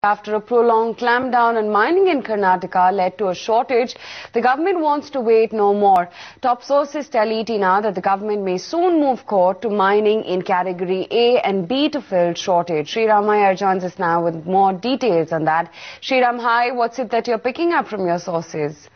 After a prolonged clampdown on mining in Karnataka led to a shortage, the government wants to wait no more. Top sources tell ET now that the government may soon move court to mining in category A and B to fill shortage. Sriram Iyer joins us now with more details on that. Sriram, hi, what's it that you're picking up from your sources?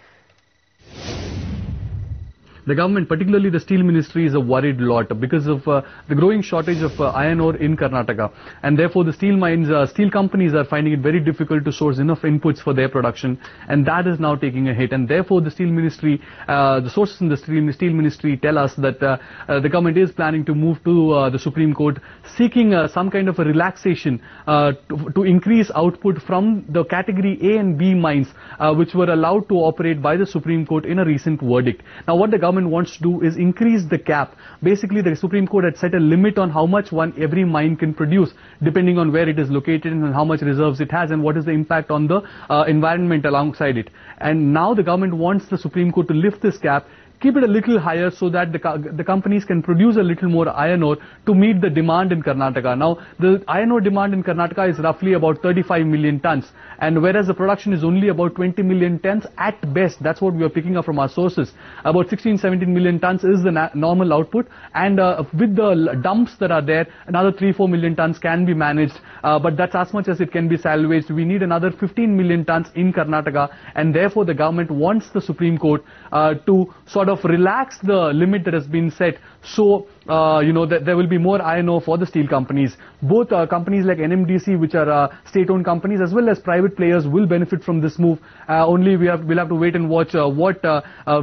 The government, particularly the steel ministry, is a worried lot because of the growing shortage of iron ore in Karnataka, and therefore the steel companies are finding it very difficult to source enough inputs for their production, and that is now taking a hit. And therefore the steel ministry, the sources in the steel ministry tell us that the government is planning to move to the Supreme Court, seeking some kind of a relaxation to increase output from the category A and B mines, which were allowed to operate by the Supreme Court in a recent verdict. Now, what the government wants to do is increase the cap. Basically, the Supreme Court had set a limit on how much every mine can produce, depending on where it is located and how much reserves it has and what is the impact on the environment alongside it. And now the government wants the Supreme Court to lift this cap, keep it a little higher so that the companies can produce a little more iron ore to meet the demand in Karnataka. Now, the iron ore demand in Karnataka is roughly about 35 million tons, and whereas the production is only about 20 million tons at best. That's what we are picking up from our sources. About 16-17 million tons is the normal output, and with the dumps that are there, another 3-4 million tons can be managed, but that's as much as it can be salvaged. We need another 15 million tons in Karnataka, and therefore the government wants the Supreme Court to sort of relax the limit that has been set, so that there will be more iron ore for the steel companies. Both companies like NMDC, which are state-owned companies, as well as private players, will benefit from this move. Only we'll have to wait and watch what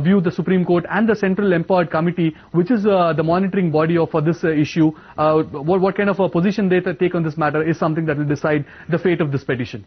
view the Supreme Court and the Central Empowered Committee, which is the monitoring body for this issue, what kind of a position they take on this matter is something that will decide the fate of this petition.